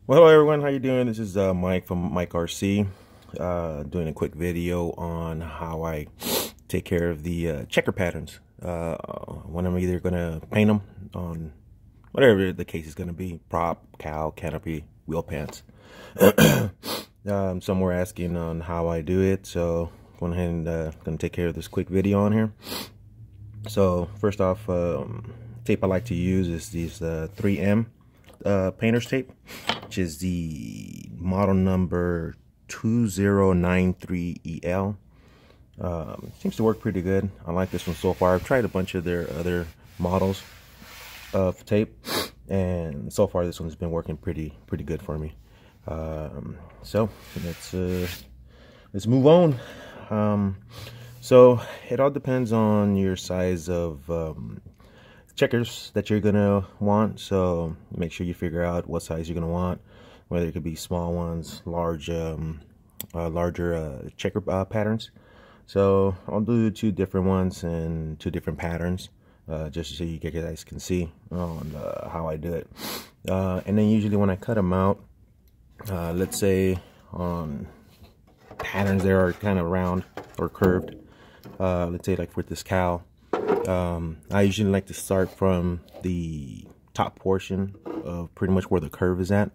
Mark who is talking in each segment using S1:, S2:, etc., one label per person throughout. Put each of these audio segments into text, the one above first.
S1: Well, hello everyone, how you doing? This is Mike from Mike RC, doing a quick video on how I take care of the checker patterns when I'm either going to paint them on whatever the case is going to be, prop, cowl, canopy, wheel pants. Some were asking on how I do it, so going ahead and going to take care of this quick video on here. So first off, tape I like to use is these 3M painter's tape, which is the model number 2093EL. Seems to work pretty good. I like this one so far. I've tried a bunch of their other models of tape, and so far this one's been working pretty good for me. So let's move on. So it all depends on your size of checkers that you're gonna want, so make sure you figure out what size you're gonna want, whether it could be small ones, larger checker patterns. So I'll do two different ones and two different patterns, just so you guys can see on how I do it. And then usually when I cut them out, let's say on patterns that are kind of round or curved, let's say like with this cowl, I usually like to start from the top portion of pretty much where the curve is at,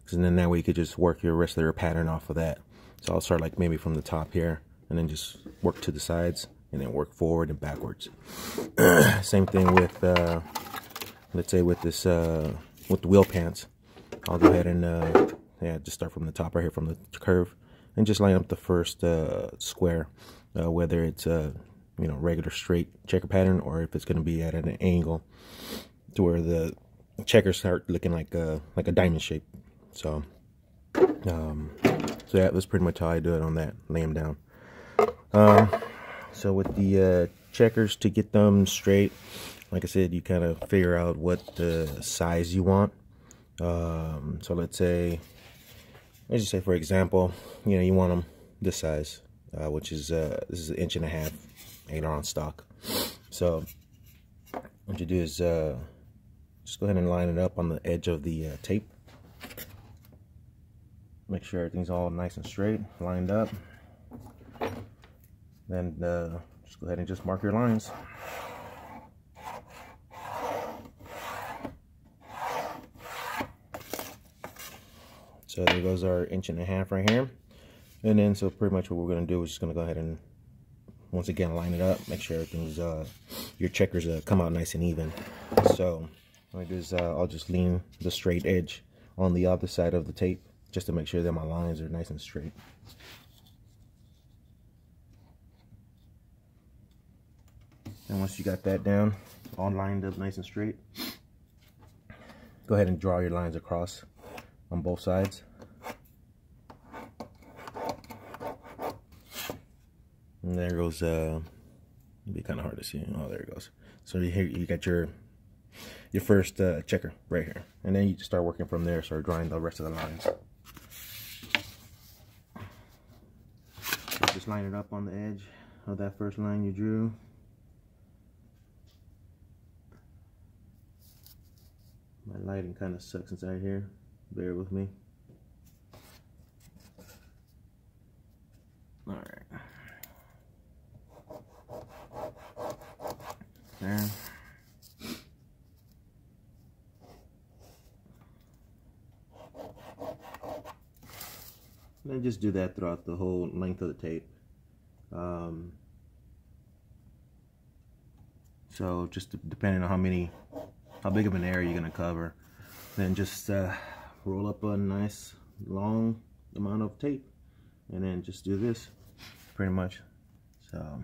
S1: because then that way you could just work your rest of your pattern off of that. So I'll start like maybe from the top here, and then just work to the sides, and then work forward and backwards. Same thing with, let's say with this, with the wheel pants. I'll go ahead and, yeah, just start from the top right here, from the curve, and just line up the first square, whether it's you know, regular straight checker pattern, or if it's going to be at an angle to where the checkers start looking like a diamond shape. So so yeah, that's pretty much how I do it on that. Lay them down. So with the checkers, to get them straight, like I said, you kind of figure out what size you want. So let's just say for example, you know, you want them this size, which is this is 1.5 inches, 8 on stock. So what you do is just go ahead and line it up on the edge of the tape. Make sure everything's all nice and straight, lined up. Then just go ahead and just mark your lines. So there goes our 1.5 inches right here. And then so pretty much what we're going to do is just going to go ahead and once again line it up, make sure everything's your checkers come out nice and even. So what I do is I'll just lean the straight edge on the other side of the tape, just to make sure that my lines are nice and straight. And once you got that down, all lined up nice and straight, go ahead and draw your lines across on both sides. And there goes, it'll be kind of hard to see. Oh, there it goes. So here you got your first checker right here. And then you just start working from there, start drawing the rest of the lines. So just line it up on the edge of that first line you drew. My lighting kind of sucks inside here. Bear with me. Alright. There. And just do that throughout the whole length of the tape. So just depending on how big of an area you're going to cover, then just roll up a nice long amount of tape, and then just do this pretty much. So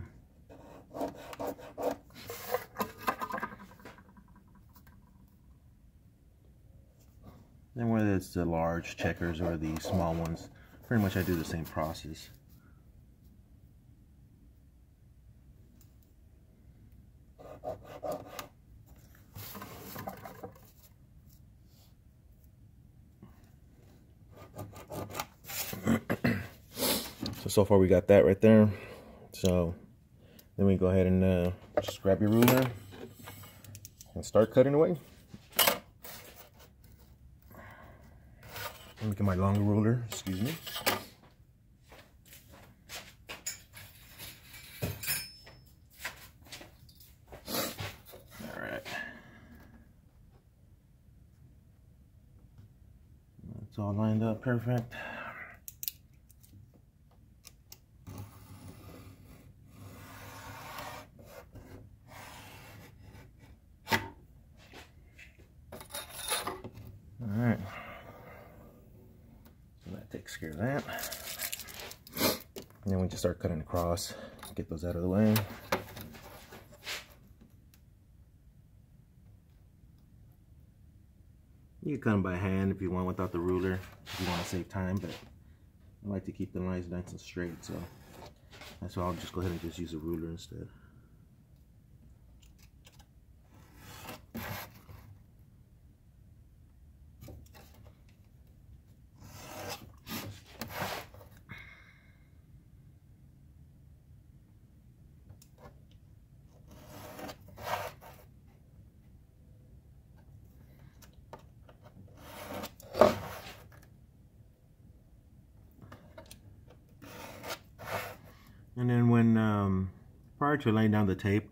S1: then whether it's the large checkers or the small ones, pretty much I do the same process. So far we got that right there. So then we go ahead and just grab your ruler and start cutting away. Look at my longer ruler, excuse me. All right. It's all lined up perfect. All right. So that takes care of that. And then we just start cutting across, get those out of the way. You can cut them by hand if you want without the ruler, if you want to save time, but I like to keep the lines nice and straight, so that's why I'll just go ahead and just use a ruler instead. And then when prior to laying down the tape,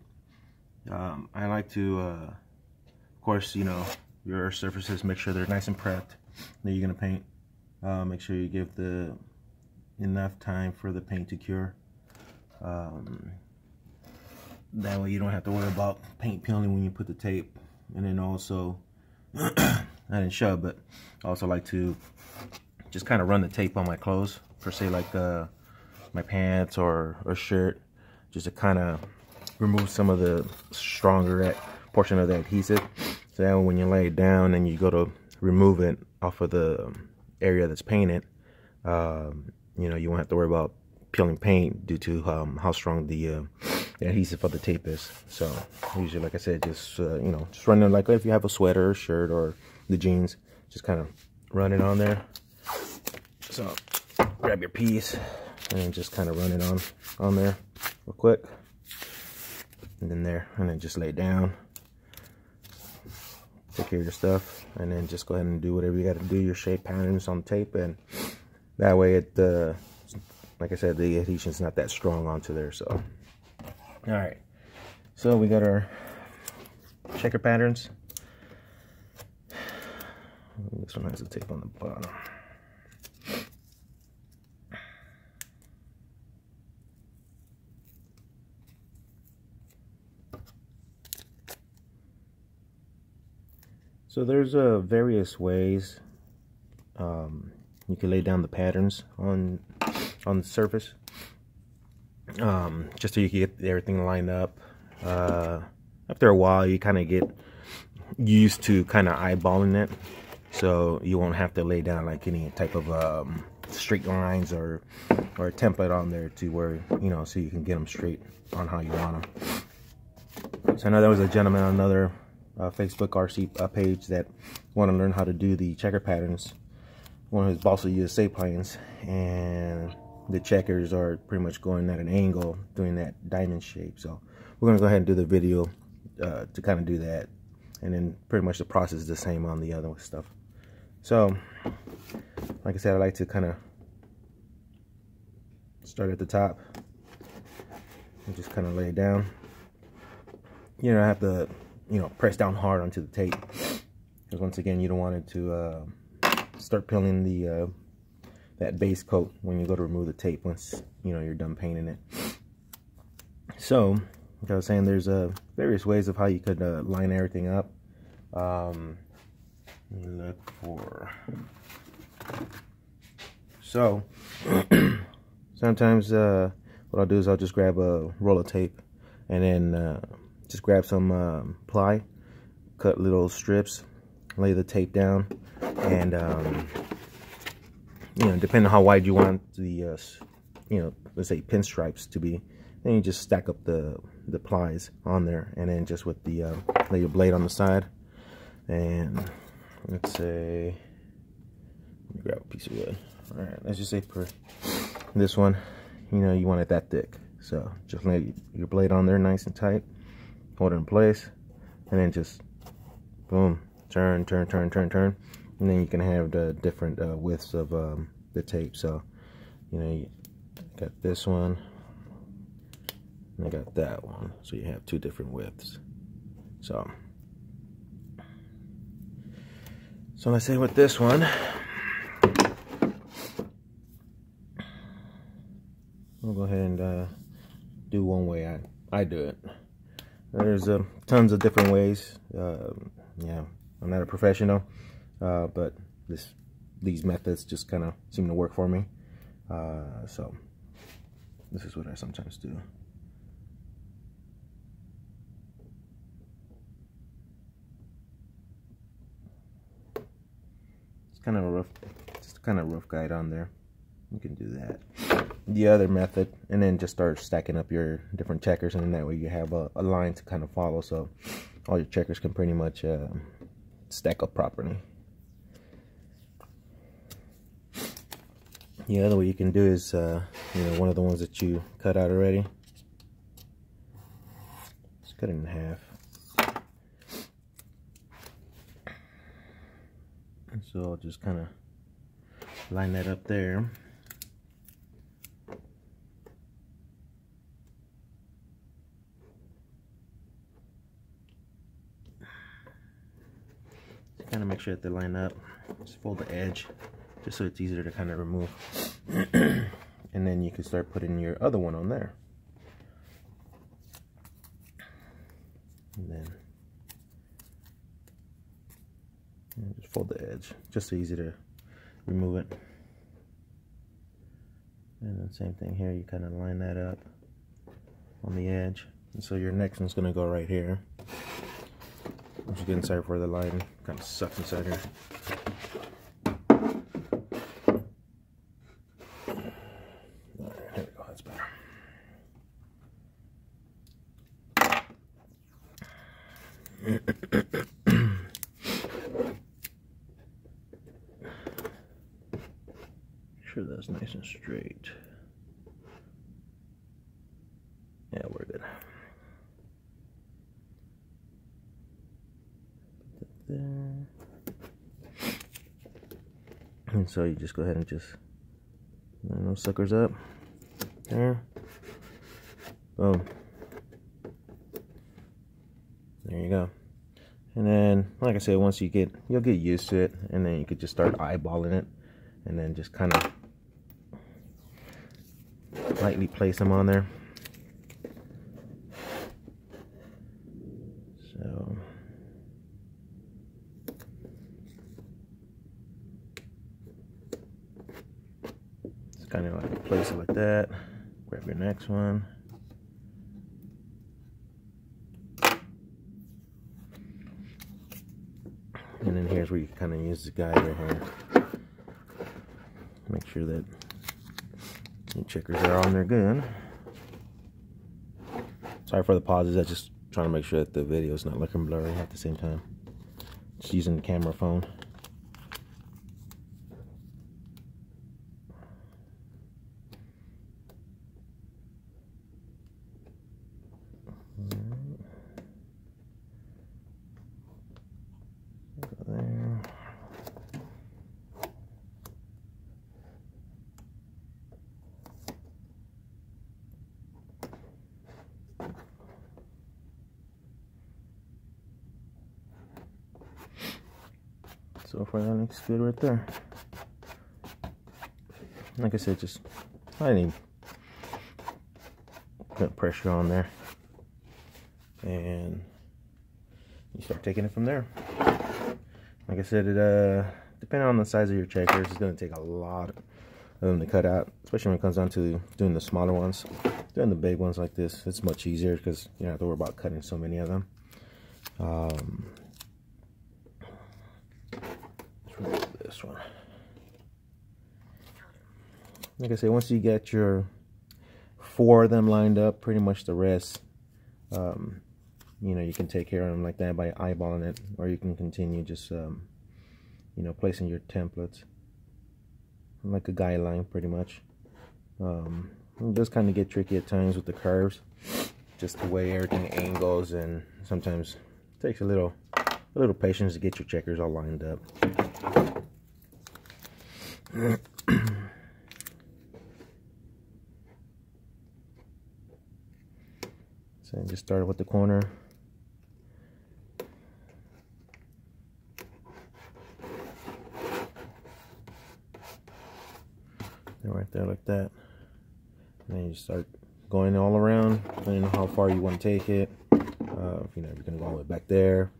S1: I like to, of course, you know, your surfaces, make sure they're nice and prepped that you're gonna paint. Make sure you give the enough time for the paint to cure. That way you don't have to worry about paint peeling when you put the tape. And then also, I didn't show, but I also like to just kind of run the tape on my clothes, for say like my pants or shirt, just to kind of remove some of the stronger portion of the adhesive, so that when you lay it down and you go to remove it off of the area that's painted, you know, you won't have to worry about peeling paint due to how strong the adhesive of the tape is. So usually, like I said, just you know, just run it like if you have a sweater or shirt or the jeans, just kind of run it on there. So grab your piece and just kind of run it on there real quick, and then there, and then just lay it down, take care of your stuff, and then just go ahead and do whatever you got to do, your shape patterns on the tape, and that way it like I said, the adhesion is not that strong onto there. So all right, so we got our checker patterns. This one has the tape on the bottom. So there's various ways you can lay down the patterns on the surface, just so you can get everything lined up. After a while, you kind of get used to kind of eyeballing it, so you won't have to lay down like any type of straight lines or a template on there to where, you know, so you can get them straight on how you want them. So I know there was a gentleman on another Facebook RC page that want to learn how to do the checker patterns. One of his Balsa USA planes, and the checkers are pretty much going at an angle, doing that diamond shape. So we're going to go ahead and do the video to kind of do that, and then pretty much the process is the same on the other stuff. So like I said, I like to kind of start at the top and just kind of lay it down. You don't have to, you know, press down hard onto the tape, because once again, you don't want it to start peeling the that base coat when you go to remove the tape once, you know, you're done painting it. So like I was saying, there's various ways of how you could line everything up. Look for, so sometimes what I'll do is I'll just grab a roll of tape, and then just grab some ply, cut little strips, lay the tape down, and you know, depending on how wide you want the you know, let's say pinstripes to be, then you just stack up the plies on there, and then just with the lay your blade on the side, and let's say, let me grab a piece of wood. All right, let's just say for this one, you know, you want it that thick, so just lay your blade on there nice and tight, hold it in place, and then just boom, turn, turn, turn, turn, turn, and then you can have the different widths of the tape. So you know, you got this one and I got that one, so you have two different widths. So let's say with this one, we'll go ahead and do one way I do it. There's tons of different ways. Yeah, I'm not a professional, but these methods just kind of seem to work for me. So this is what I sometimes do. It's kind of a rough, just kind of rough guide on there. You can do that. The other method, and then just start stacking up your different checkers, and that way you have a line to kind of follow, so all your checkers can pretty much stack up properly. The other way you can do is, you know, one of the ones that you cut out already. Just cut it in half. And so I'll just kind of line that up there. Kind of make sure that they line up. Just fold the edge, just so it's easier to kind of remove. And then you can start putting your other one on there. And then just fold the edge, just so easy to remove it. And then same thing here, you kind of line that up on the edge. And so your next one's going to go right here. Once you get inside where the line kind of sucks inside here. Alright, here we go, that's better. Make sure that's nice and straight. Yeah, we're good. There. And so you just go ahead and just line those suckers up there. Boom. There you go. And then, like I said, once you'll get used to it, and then you could just start eyeballing it, and then just kind of lightly place them on there. So kind of like place it like that. Grab your next one. And then here's where you kind of use the guide right here. Make sure that your checkers are on there good. Sorry for the pauses. I just trying to make sure that the video is not looking blurry at the same time. Just using the camera phone. There. So far that looks good right there. Like I said, just I didn't even put pressure on there, and you start taking it from there. Like I said, it depending on the size of your checkers, it's going to take a lot of them to cut out, especially when it comes down to doing the smaller ones. Doing the big ones like this, it's much easier because you don't have to worry about cutting so many of them. Let's remove this one. Like I said, once you get your 4 of them lined up, pretty much the rest, you know, you can take care of them like that by eyeballing it, or you can continue just, you know, placing your templates like a guideline, pretty much. It does kind of get tricky at times with the curves, just the way everything angles, and sometimes it takes a little a little patience to get your checkers all lined up. So just started with the corner. And right there like that. And then you start going all around, depending on how far you want to take it. You know, you're gonna go all the way back there.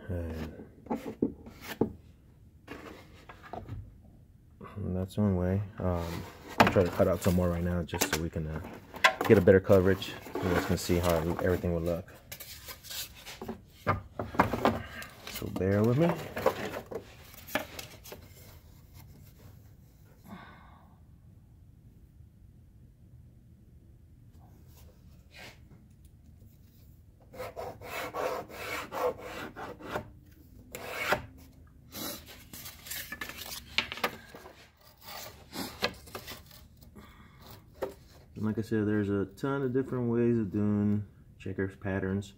S1: And that's one way. I'll try to cut out some more right now just so we can get a better coverage. You guys can see how everything will look. So bear with me. And like I said, there's a ton of different ways of doing checkers patterns.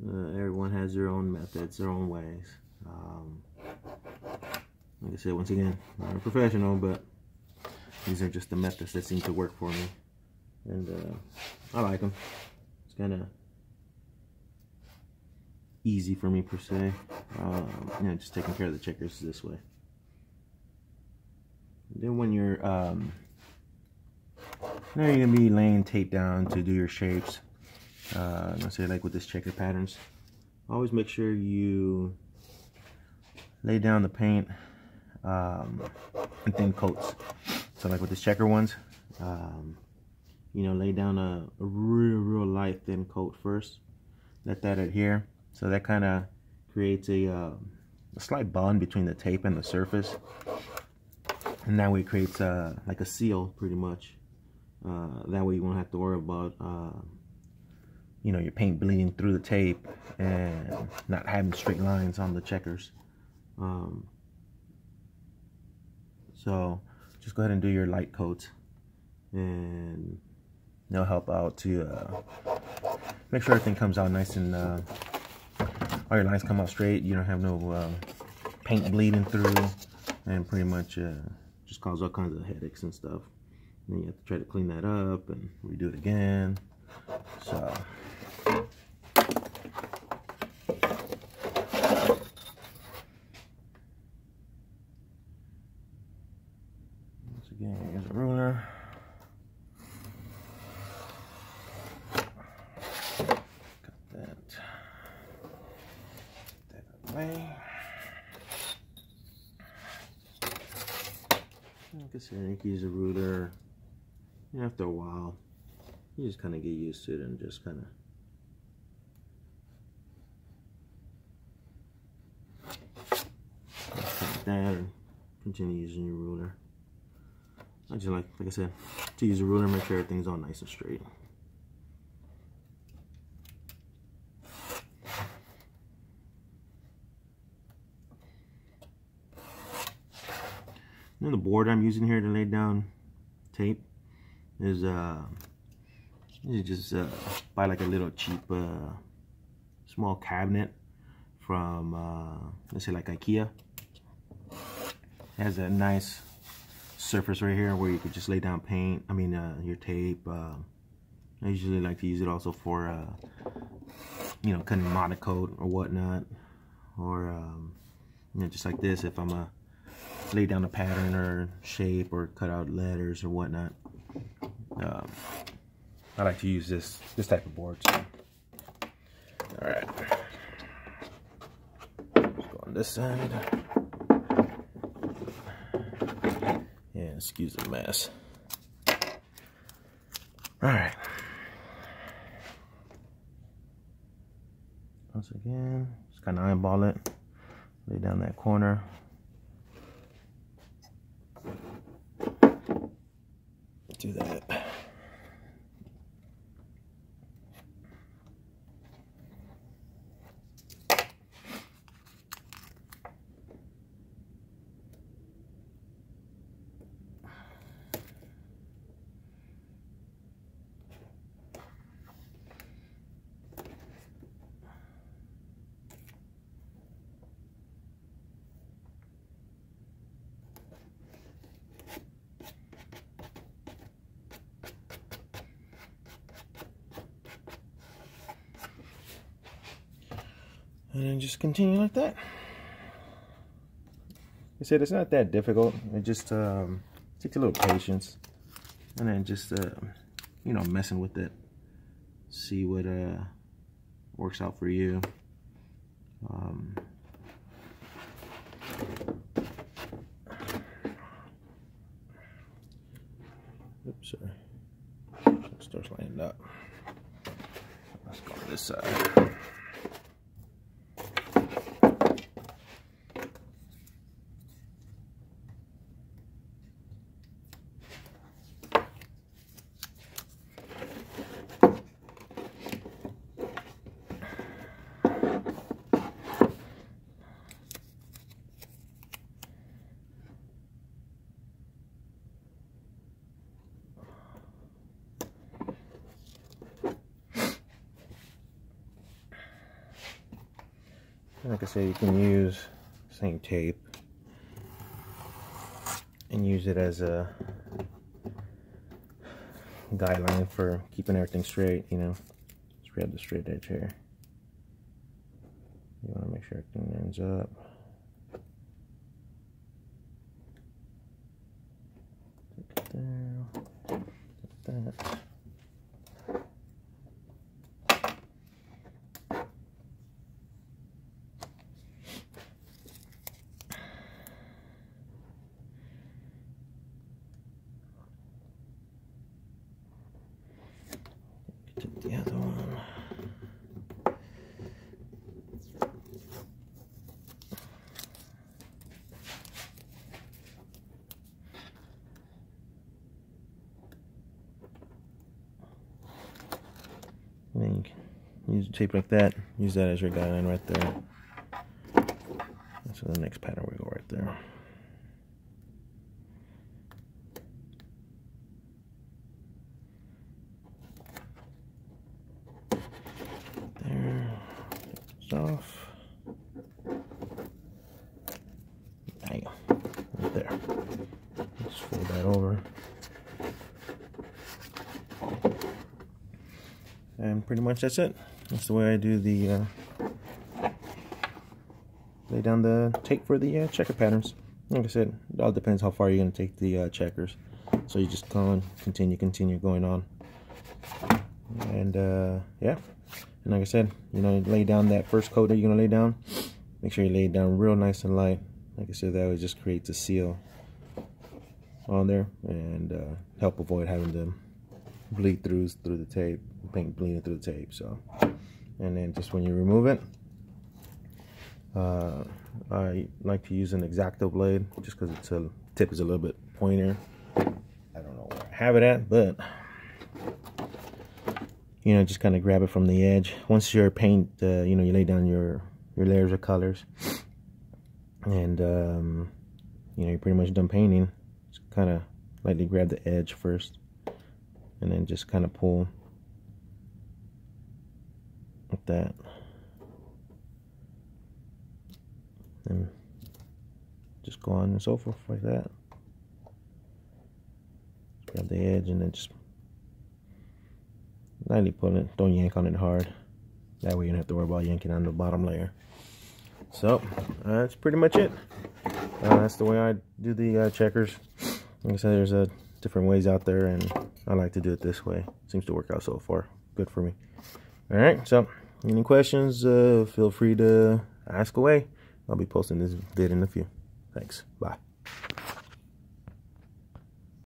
S1: Everyone has their own methods, their own ways. Like I said, once again, I'm not a professional, but these are just the methods that seem to work for me. And I like them. It's kind of easy for me per se. You know, just taking care of the checkers this way. And then when you're now you're gonna be laying tape down to do your shapes. Let's say like with this checker patterns, always make sure you lay down the paint in thin coats. So like with this checker ones, you know, lay down a real light thin coat first. Let that adhere. So that kind of creates a slight bond between the tape and the surface, and that way it creates like a seal pretty much. That way you won't have to worry about you know, your paint bleeding through the tape and not having straight lines on the checkers. So just go ahead and do your light coats, and they'll help out to make sure everything comes out nice and all your lines come out straight. You don't have no paint bleeding through, and pretty much just cause all kinds of headaches and stuff. And you have to try to clean that up and redo it again. So once again, here's a ruler. Got that away. Like I said, you can use a ruler. After a while, you just kind of get used to it and just kind of like that, and continue using your ruler. I just like I said, to use a ruler, make sure everything's all nice and straight. And the board I'm using here to lay down tape is you just buy like a little cheap small cabinet from let's say like IKEA. It has a nice surface right here where you could just lay down paint, your tape. I usually like to use it also for you know, cutting monocoat or whatnot, or you know, just like this if I'm a lay down a pattern or shape or cut out letters or whatnot. I like to use this type of board. So. All right, let's go on this side. Yeah, excuse the mess. All right. Once again, just kind of eyeball it. Lay down that corner. Do that. And then just continue like that. I said it's not that difficult. It just takes a little patience, and then just you know, messing with it. See what works out for you. Oops, sorry. It starts lining up. Let's go to this side. Like I said, you can use same tape and use it as a guideline for keeping everything straight, you know. Just grab the straight edge here. You want to make sure everything ends up. Take it down, like that. Take the other one. And then you can use tape like that. Use that as your guideline right there. So the next pattern we go right there. There. Take this off. Bang. Right there. Just fold that over. And pretty much that's it. That's the way I do the lay down the tape for the checker patterns. Like I said, it all depends how far you're going to take the checkers. So you just go on, continue going on. And yeah. And like I said, you know, lay down that first coat that you're going to lay down. Make sure you lay it down real nice and light. Like I said, that way just creates a seal on there and help avoid having to bleed through the tape, paint bleeding through the tape. So, and then just when you remove it, I like to use an X-Acto blade just because its tip is a little bit pointier. I don't know where I have it at, but you know, just kind of grab it from the edge. Once your paint, you know, you lay down your layers of colors, and you know, you're pretty much done painting. Just kind of lightly grab the edge first, and then just kind of pull like that, and just go on and so forth like that. Grab the edge and then just lightly pull it. Don't yank on it hard. That way you don't have to worry about yanking on the bottom layer. So that's pretty much it. That's the way I do the checkers. Like I said, there's different ways out there, and I like to do it this way. Seems to work out so far. Good for me. Alright, so any questions, feel free to ask away. I'll be posting this vid in a few. Thanks. Bye.